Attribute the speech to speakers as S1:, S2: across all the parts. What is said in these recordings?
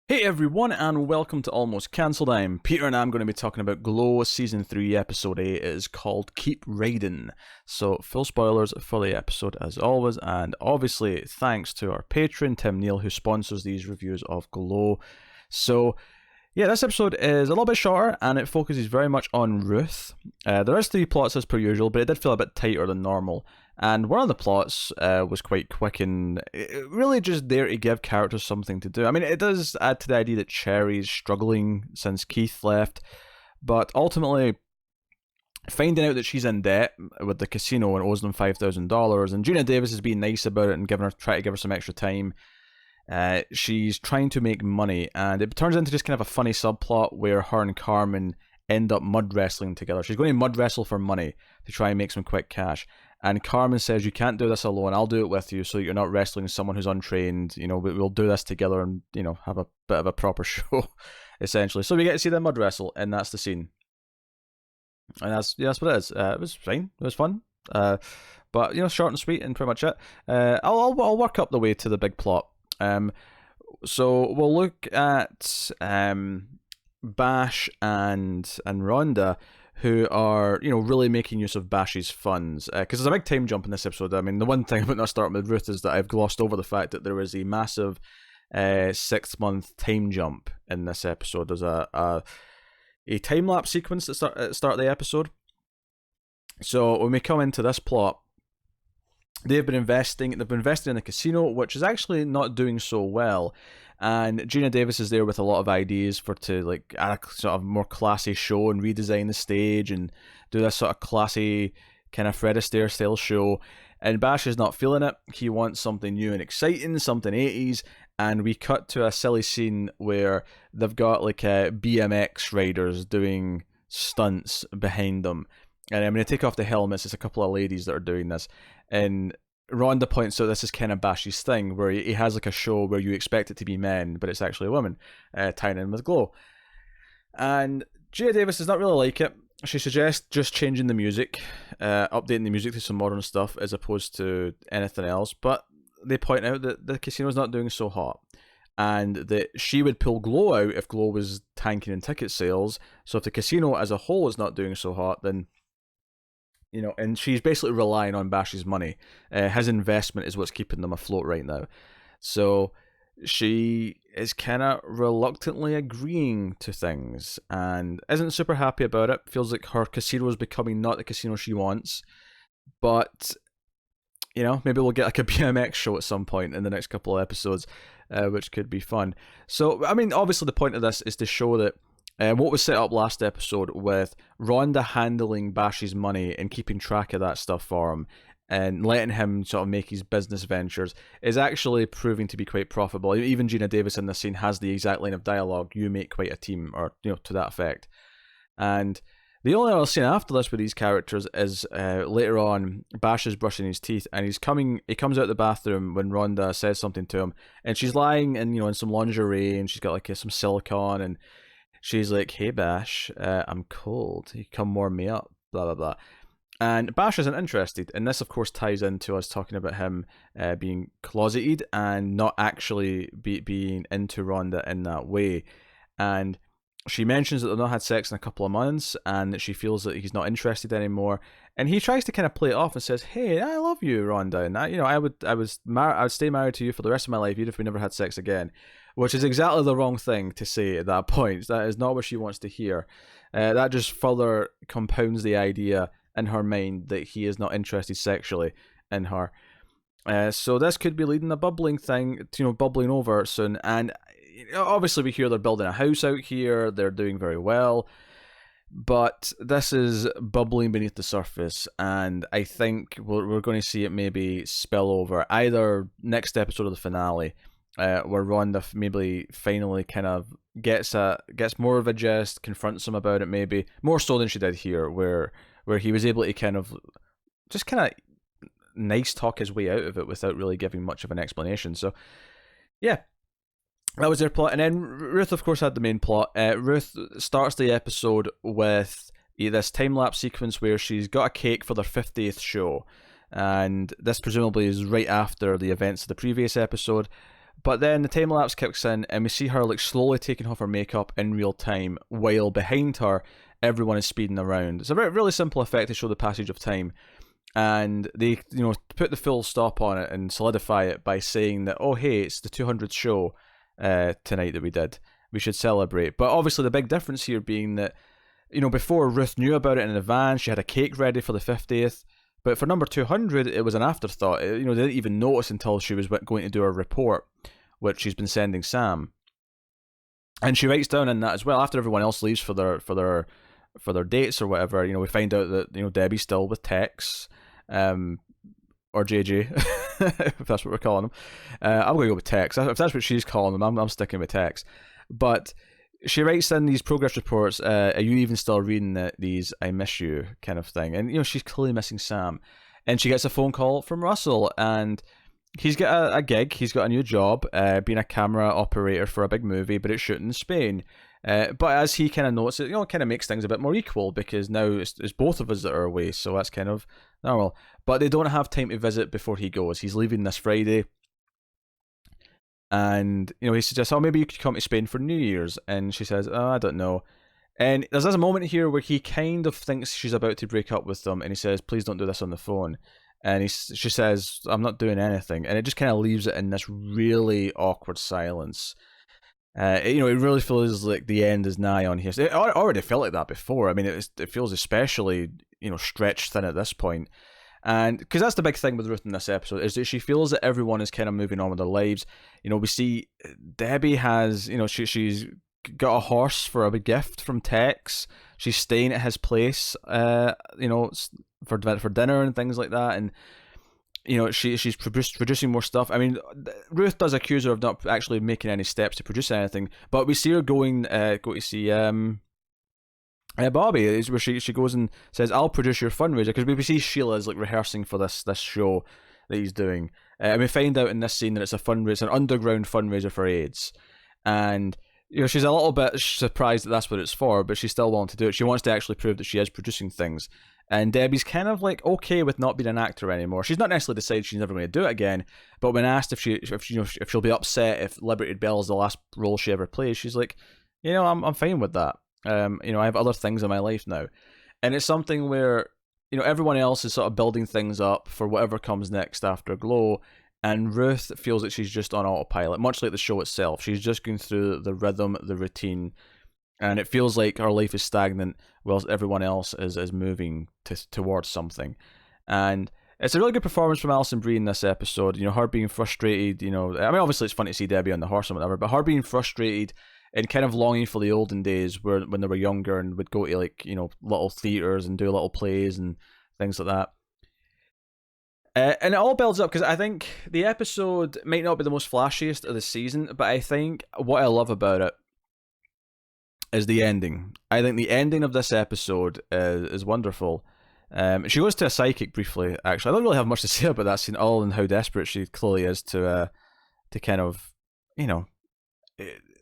S1: Hey everyone, and welcome to Almost Cancelled. I'm Peter, and I'm going to be talking about g.l.o.w Season 3, Episode 8. It is called Keep Ridin. So, full spoilers for the episode as always, and obviously thanks to our patron, Tim Neal, who sponsors these reviews of g.l.o.w. So, yeah, this episode is a little bit shorter, and it focuses very much on Ruth. There is 3 plots as per usual, but it did feel a bit tighter than normal. And one of the plots was quite quick and really just there to give characters something to do. I mean, it does add to the idea that Cherry's struggling since Keith left, but ultimately finding out that she's in debt with the casino and owes them $5,000, and Gina Davis is being nice about it and try to give her some extra time. She's trying to make money, and it turns into just kind of a funny subplot where her and Carmen end up mud wrestling together. She's going to mud wrestle for money to try and make some quick cash. And Carmen says, "You can't do this alone. I'll do it with you, so you're not wrestling someone who's untrained. You know, we'll do this together and have a bit of a proper show, essentially." So we get to see them mud wrestle, and that's the scene. And that's what it is. It was fine. It was fun. But short and sweet, and pretty much it. I'll work up the way to the big plot. So we'll look at Bash and Rhonda, who are really making use of Bash's funds, because there's a big time jump in this episode. I mean, the one thing about not starting with Ruth is that I've glossed over the fact that there is a massive 6-month time jump in this episode. There's a time lapse sequence at the start of the episode. So when we come into this plot, they've been investing in the casino, which is actually not doing so well. And Gina Davis is there with a lot of ideas to add a sort of more classy show and redesign the stage and do this sort of classy kind of Fred Astaire style show. And Bash is not feeling it. He wants something new and exciting, something 80s. And we cut to a silly scene where they've got BMX riders doing stunts behind them. And I'm going to take off the helmets. It's a couple of ladies that are doing this. And Rhonda points out this is kind of Bash's thing, where he has a show where you expect it to be men, but it's actually a woman, tying in with g.l.o.w. And Gina Davis does not really like it. She suggests just changing the music, updating the music to some modern stuff as opposed to anything else. But they point out that the casino's not doing so hot, and that she would pull g.l.o.w out if g.l.o.w was tanking in ticket sales. So if the casino as a whole is not doing so hot, then and she's basically relying on Bash's money. His investment is what's keeping them afloat right now. So she is kind of reluctantly agreeing to things and isn't super happy about it. Feels like her casino is becoming not the casino she wants. But, maybe we'll get a BMX show at some point in the next couple of episodes, which could be fun. So, I mean, obviously the point of this is to show that what was set up last episode with Rhonda handling Bash's money and keeping track of that stuff for him and letting him sort of make his business ventures is actually proving to be quite profitable. Even Gina Davis in this scene has the exact line of dialogue, "You make quite a team," or to that effect. And the only other scene after this with these characters is later on, Bash is brushing his teeth and he comes out the bathroom when Rhonda says something to him, and she's lying in some lingerie and she's got some silicone, and she's like, "Hey Bash, I'm cold. You come warm me up." Blah blah blah. And Bash isn't interested, and this of course ties into us talking about him being closeted and not actually being into Rhonda in that way. And she mentions that they've not had sex in a couple of months, and that she feels that he's not interested anymore. And he tries to kind of play it off and says, "Hey, I love you, Rhonda, and I would stay married to you for the rest of my life, even if we never had sex again." Which is exactly the wrong thing to say at that point. That is not what she wants to hear. That just further compounds the idea in her mind that he is not interested sexually in her. So this could be leading a bubbling thing, bubbling over soon. And obviously we hear they're building a house out here. They're doing very well. But this is bubbling beneath the surface, and I think we're going to see it maybe spill over either next episode of the finale, where Rhonda maybe finally kind of gets more of a gist, confronts him about it, maybe more so than she did here, where he was able to kind of nice talk his way out of it without really giving much of an explanation. So yeah, that was their plot. And then Ruth of course had the main plot. Ruth starts the episode with this time-lapse sequence where she's got a cake for their 50th show, and this presumably is right after the events of the previous episode. But then the time lapse kicks in, and we see her like slowly taking off her makeup in real time, while behind her everyone is speeding around. It's a really simple effect to show the passage of time, and they put the full stop on it and solidify it by saying that, oh hey, it's the 200th show tonight that we did. We should celebrate. But obviously the big difference here being that, before Ruth knew about it in advance, she had a cake ready for the 50th. But for number 200, it was an afterthought. They didn't even notice until she was going to do her report, which she's been sending Sam. And she writes down in that as well, after everyone else leaves for their dates or whatever, we find out that, Debbie's still with Tex, or JJ, if that's what we're calling him. I'm going to go with Tex. If that's what she's calling him, I'm sticking with Tex. But she writes in these progress reports, are you even still reading these I miss you kind of thing? And, she's clearly missing Sam. And she gets a phone call from Russell, and he's got a gig. He's got a new job, being a camera operator for a big movie, but it's shooting in Spain. But as he kind of notes it, kind of makes things a bit more equal, because now it's both of us that are away, so that's kind of normal. But they don't have time to visit before he goes. He's leaving this Friday. And, he suggests, oh, maybe you could come to Spain for New Year's. And she says, oh, I don't know. And there's a moment here where he kind of thinks she's about to break up with them, and he says, please don't do this on the phone. And she says, I'm not doing anything. And it just kind of leaves it in this really awkward silence. It really feels like the end is nigh on here. It already felt like that before. I mean, it feels especially, stretched thin at this point. And because that's the big thing with Ruth in this episode, is that she feels that everyone is kind of moving on with their lives. We see Debbie has, she's got a horse for a big gift from Tex. She's staying at his place, for dinner and things like that. And she's producing more stuff. I mean, Ruth does accuse her of not actually making any steps to produce anything, but we see her go to see Bobby, is where she goes and says, I'll produce your fundraiser, because we see Sheila's like rehearsing for this show that he's doing, and we find out in this scene that it's an underground fundraiser for AIDS. And she's a little bit surprised that that's what it's for, but she's still willing to do it. She wants to actually prove that she is producing things. And Debbie's kind of like okay with not being an actor anymore. She's not necessarily decided she's never going to do it again, but when asked if she'll be upset if Liberty Bell is the last role she ever plays, she's like, I'm fine with that. I have other things in my life now. And it's something where, everyone else is sort of building things up for whatever comes next after Glow, and Ruth feels that she's just on autopilot, much like the show itself. She's just going through the rhythm, the routine, and it feels like her life is stagnant whilst everyone else is moving towards something. And it's a really good performance from Alison Brie in this episode. Her being frustrated, I mean, obviously it's funny to see Debbie on the horse and whatever, but her being frustrated and kind of longing for the olden days when they were younger and would go to little theatres and do little plays and things like that. And it all builds up, because I think the episode might not be the most flashiest of the season, but I think what I love about it is the ending. I think the ending of this episode is wonderful. She goes to a psychic briefly, actually. I don't really have much to say about that scene, other than how desperate she clearly is to kind of,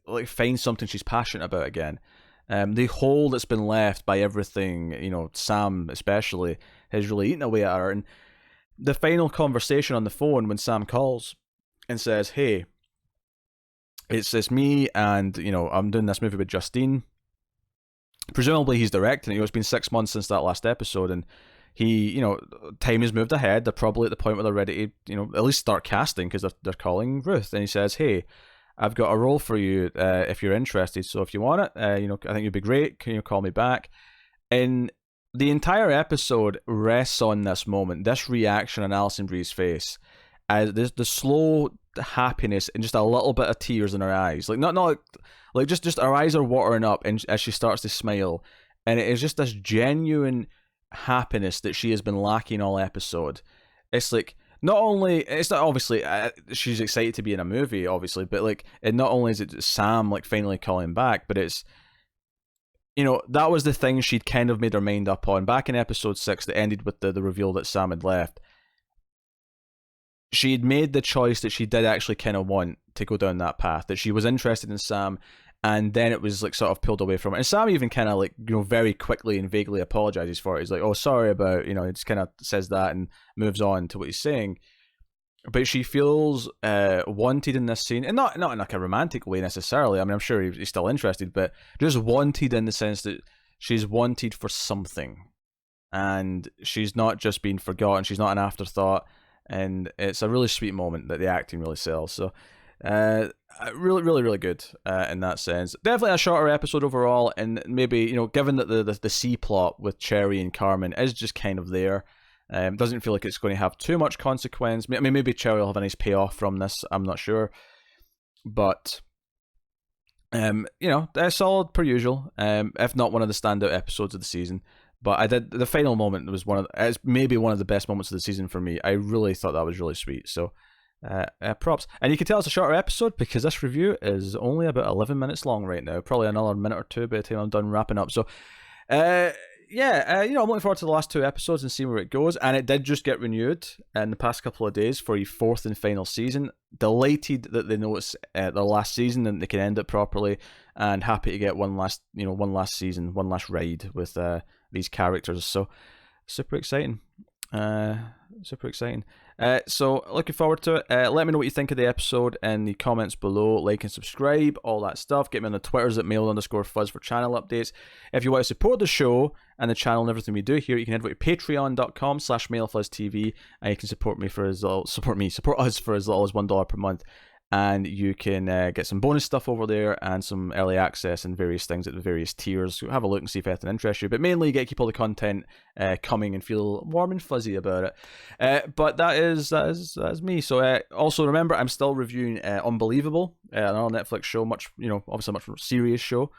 S1: like find something she's passionate about again. The hole that's been left by everything, Sam especially, has really eaten away at her. And the final conversation on the phone when Sam calls and says, hey, it's me, and I'm doing this movie with Justine. Presumably he's directing it. It's been 6 months since that last episode, and he, time has moved ahead. They're probably at the point where they're ready to, at least start casting, because they're calling Ruth. And he says, hey, I've got a role for you if you're interested. So if you want it, I think you'd be great. Can you call me back? And the entire episode rests on this moment, this reaction on Alison Brie's face, as the slow happiness and just a little bit of tears in her eyes, like not like just her eyes are watering up, and as she starts to smile, and it is just this genuine happiness that she has been lacking all episode. It's like, not only, it's not obviously she's excited to be in a movie, obviously, but like, it not only is it Sam like finally calling back, but it's, that was the thing she'd kind of made her mind up on back in episode 6 that ended with the reveal that Sam had left. She'd made the choice that she did actually kind of want to go down that path, that she was interested in Sam, and then it was like sort of pulled away from it. And Sam even kind of like, very quickly and vaguely apologizes for it. He's like, oh, sorry about, he just kind of says that and moves on to what he's saying. but she feels wanted in this scene, and not in like a romantic way necessarily. I mean, I'm sure he's still interested, but just wanted in the sense that she's wanted for something, and she's not just being forgotten. She's not an afterthought, and it's a really sweet moment that the acting really sells. So, really good in that sense. Definitely a shorter episode overall, and maybe given that the C plot with Cherry and Carmen is just kind of there. Doesn't feel like it's going to have too much consequence. I mean, maybe Cherry will have a nice payoff from this. I'm not sure, but solid per usual. If not one of the standout episodes of the season. But the final moment was it's maybe one of the best moments of the season for me. I really thought that was really sweet. So, props. And you can tell it's a shorter episode because this review is only about 11 minutes long right now. Probably another minute or two by the time I'm done wrapping up. So, I'm looking forward to the last 2 episodes and seeing where it goes. And it did just get renewed in the past couple of days for a 4th and final season. Delighted that they know it's their last season and they can end it properly. And happy to get one last season, one last ride with these characters. So super exciting. So looking forward to it. Let me know what you think of the episode in the comments below. Like and subscribe, all that stuff. Get me on the Twitters at mail_fuzz for channel updates. If you want to support the show and the channel and everything we do here, you can head over to patreon.com/mailfuzztv and you can support us for as little as $1 per month. And you can get some bonus stuff over there and some early access and various things at the various tiers. So have a look and see if anything interests you. But mainly you get to keep all the content coming and feel warm and fuzzy about it. But that is me. So also remember, I'm still reviewing Unbelievable, another Netflix show, obviously a much more serious show.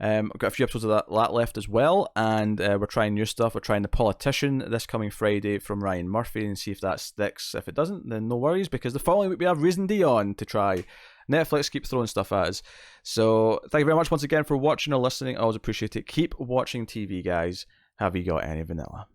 S1: I've got a few episodes of that left as well, and we're trying new stuff. We're trying The Politician this coming Friday from Ryan Murphy and see if that sticks. If it doesn't, then no worries, because the following week we have Reason D on to try. Netflix keep throwing stuff at us. So thank you very much once again for watching or listening. I always appreciate it. Keep watching TV, guys. Have you got any vanilla?